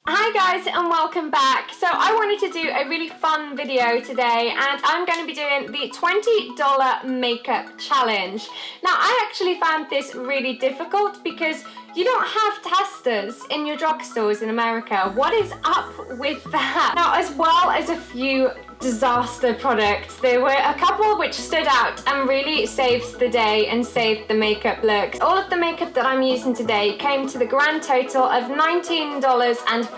Hi guys and welcome back. So I wanted to do a really fun video today and I'm going to be doing the $20 makeup challenge. Now I actually found this really difficult because you don't have testers in your drugstores in America. What is up with that? Now, as well as a few disaster products, there were a couple which stood out and really saved the day and saved the makeup looks. All of the makeup that I'm using today came to the grand total of $19.14.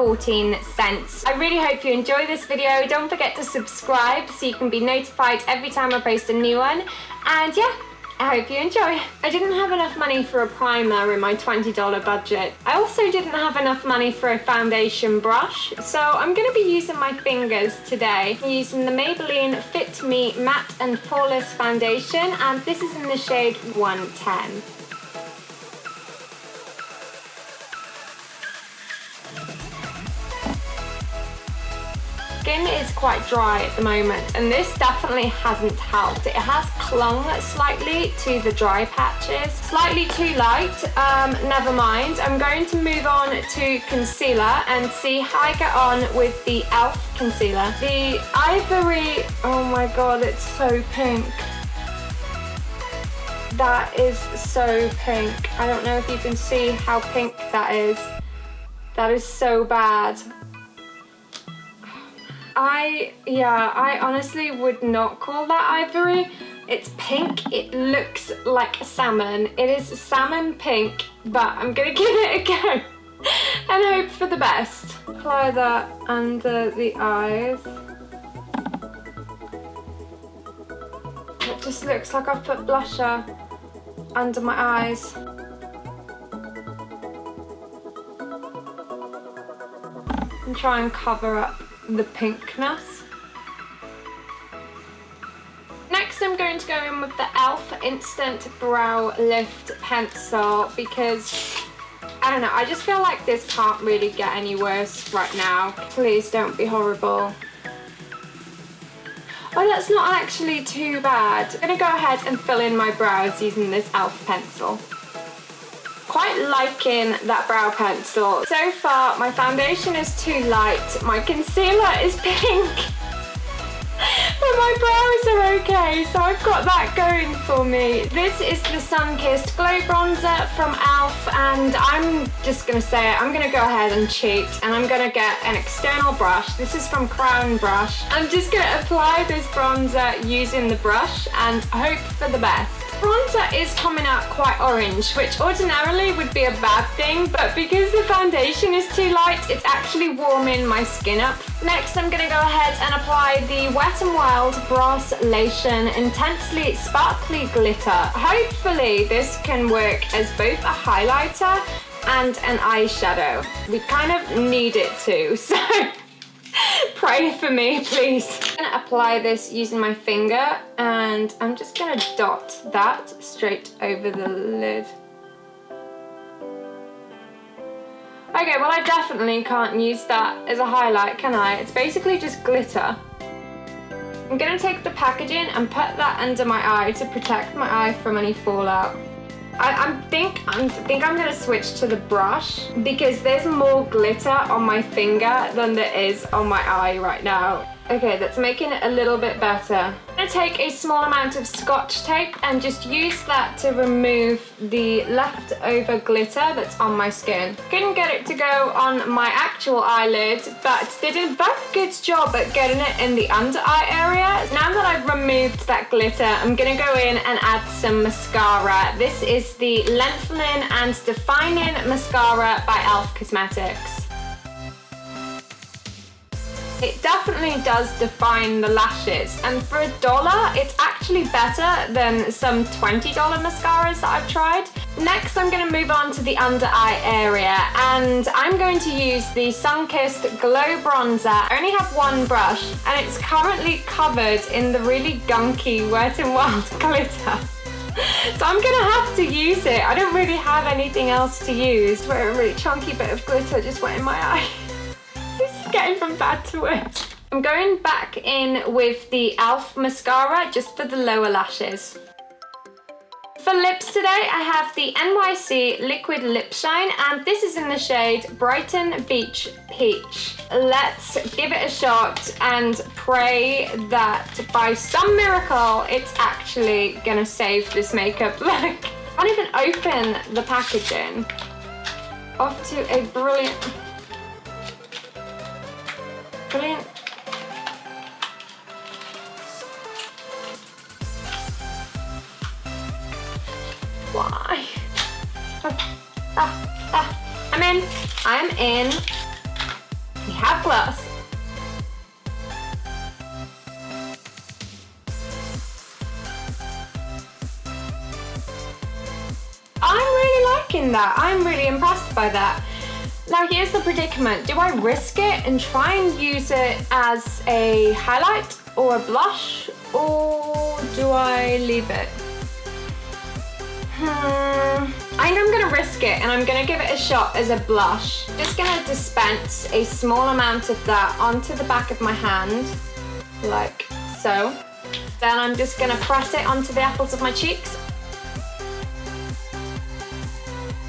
I really hope you enjoy this video. Don't forget to subscribe so you can be notified every time I post a new one. And yeah, I hope you enjoy. I didn't have enough money for a primer in my $20 budget. I also didn't have enough money for a foundation brush, so I'm going to be using my fingers today. I'm using the Maybelline Fit Me Matte and Flawless Foundation, and this is in the shade 110. Skin is quite dry at the moment and this definitely hasn't helped. It has clung slightly to the dry patches. Slightly too light, never mind. I'm going to move on to concealer and see how I get on with the e.l.f. concealer. The Ivory, oh my god, it's so pink. That is so pink. I don't know if you can see how pink that is. That is so bad. I honestly would not call that ivory. It's pink. It looks like salmon. It is salmon pink, but I'm gonna give it a go and hope for the best. Apply that under the eyes. It just looks like I've put blusher under my eyes. And try and cover up the pinkness. Next I'm going to go in with the e.l.f. Instant Brow Lift Pencil because, I don't know, I just feel like this can't really get any worse right now. Please don't be horrible. Oh, that's not actually too bad. I'm going to go ahead and fill in my brows using this e.l.f. pencil. Quite liking that brow pencil. So far, my foundation is too light, my concealer is pink, but my brows are okay, so I've got that going for me. This is the Sun-Kissed Glow Bronzer from e.l.f. and I'm just gonna say it, I'm gonna go ahead and cheat and I'm gonna get an external brush. This is from Crown Brush. I'm just gonna apply this bronzer using the brush and hope for the best. Bronzer is coming out quite orange, which ordinarily would be a bad thing, but because the foundation is too light, it's actually warming my skin up. Next, I'm gonna go ahead and apply the Wet n Wild Brass Lotion Intensely Sparkly Glitter. Hopefully, this can work as both a highlighter and an eyeshadow. We kind of need it to, so pray for me, please. I'm gonna apply this using my finger and I'm just gonna dot that straight over the lid. Okay, well I definitely can't use that as a highlight, can I? It's basically just glitter. I'm gonna take the packaging and put that under my eye to protect my eye from any fallout. I think I'm gonna switch to the brush because there's more glitter on my finger than there is on my eye right now. Okay, that's making it a little bit better. I'm gonna take a small amount of Scotch tape and just use that to remove the leftover glitter that's on my skin. Couldn't get it to go on my actual eyelid, but they did a very good job at getting it in the under eye area. Now that I've removed that glitter, I'm gonna go in and add some mascara. This is the Lengthening and Defining Mascara by e.l.f. Cosmetics. It definitely does define the lashes, and for $1, it's actually better than some $20 mascaras that I've tried. Next, I'm going to move on to the under eye area, and I'm going to use the Sun-Kissed Glow Bronzer. I only have one brush, and it's currently covered in the really gunky Wet n Wild glitter. So I'm gonna have to use it. I don't really have anything else to use. Where a really chunky bit of glitter just went in my eye. This is getting from bad to worse. I'm going back in with the e.l.f. mascara just for the lower lashes. For lips today, I have the NYC Liquid Lip Shine, and this is in the shade Brighton Beach Peach. Let's give it a shot and pray that by some miracle, it's actually gonna save this makeup look. I can't even open the packaging. Off to a brilliant. Why? I'm in. I'm in. We have gloss. I'm really liking that. I'm really impressed by that. Now here's the predicament. Do I risk it and try and use it as a highlight or a blush, or do I leave it? I think I'm gonna risk it and I'm gonna give it a shot as a blush. Just gonna dispense a small amount of that onto the back of my hand, like so. Then I'm just gonna press it onto the apples of my cheeks.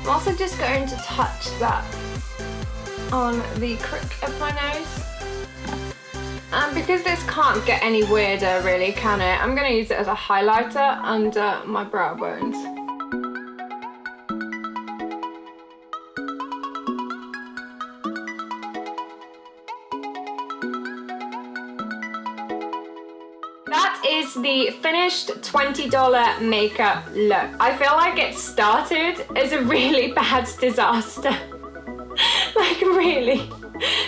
I'm also just going to touch that on the crook of my nose. And because this can't get any weirder really, can it? I'm gonna use it as a highlighter under my brow bones. That is the finished $20 makeup look. I feel like it started as a really bad disaster. Like really,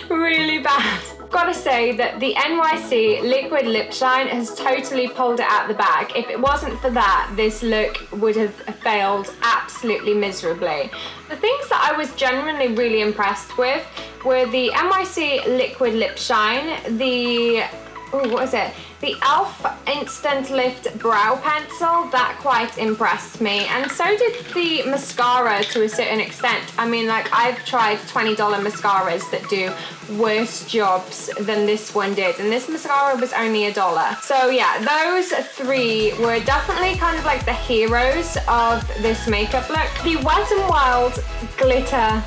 really bad. Gotta say that the NYC Liquid Lip Shine has totally pulled it out of the bag. If it wasn't for that, this look would have failed absolutely miserably. The things that I was genuinely really impressed with were the NYC Liquid Lip Shine, the, what is it? The e.l.f. Instant Lift Brow Pencil, that quite impressed me. And so did the mascara to a certain extent. I mean, like, I've tried $20 mascaras that do worse jobs than this one did. And this mascara was only $1. So yeah, those three were definitely kind of like the heroes of this makeup look. The Wet n Wild Glitter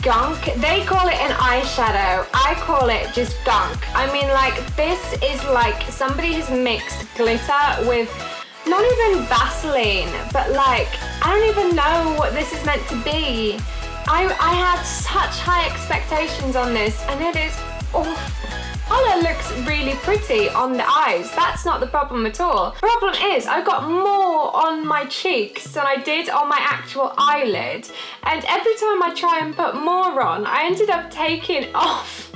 Gunk. They call it an eyeshadow. I call it just gunk. I mean, like, this is like somebody has mixed glitter with not even Vaseline, but like, I don't even know what this is meant to be. I had such high expectations on this, and it is awful. Color looks really pretty on the eyes. That's not the problem at all. The problem is I got more on my cheeks than I did on my actual eyelid. And every time I try and put more on, I ended up taking off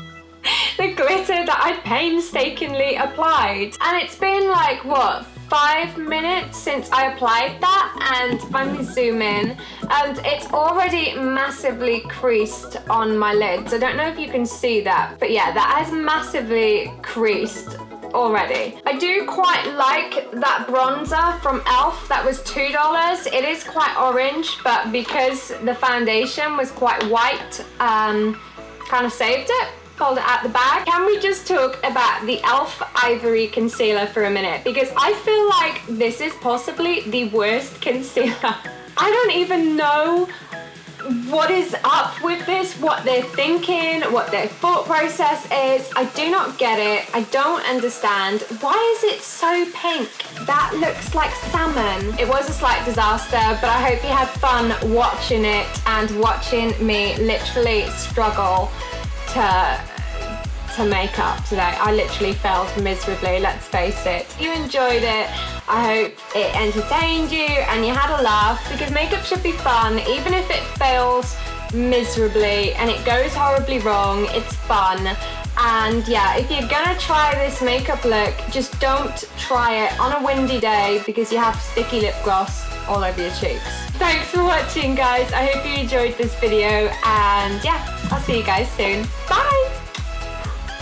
the glitter that I'd painstakingly applied. And it's been like, what, 5 minutes since I applied that, and let me zoom in, and it's already massively creased on my lids. I don't know if you can see that, but yeah, that has massively creased already. I do quite like that bronzer from e.l.f. that was $2. It is quite orange, but because the foundation was quite white, kind of saved it. Pulled it out the bag. Can we just talk about the e.l.f. Ivory Concealer for a minute? Because I feel like this is possibly the worst concealer. I don't even know what is up with this, what they're thinking, what their thought process is. I do not get it. I don't understand. Why is it so pink? That looks like salmon. It was a slight disaster, but I hope you had fun watching it and watching me literally struggle to make up today. I literally failed miserably, let's face it. You enjoyed it. I hope it entertained you and you had a laugh, because makeup should be fun, even if it fails miserably and it goes horribly wrong, it's fun. And yeah, if you're gonna try this makeup look, just don't try it on a windy day because you have sticky lip gloss all over your cheeks. Thanks for watching, guys. I hope you enjoyed this video, and yeah, I'll see you guys soon. Bye!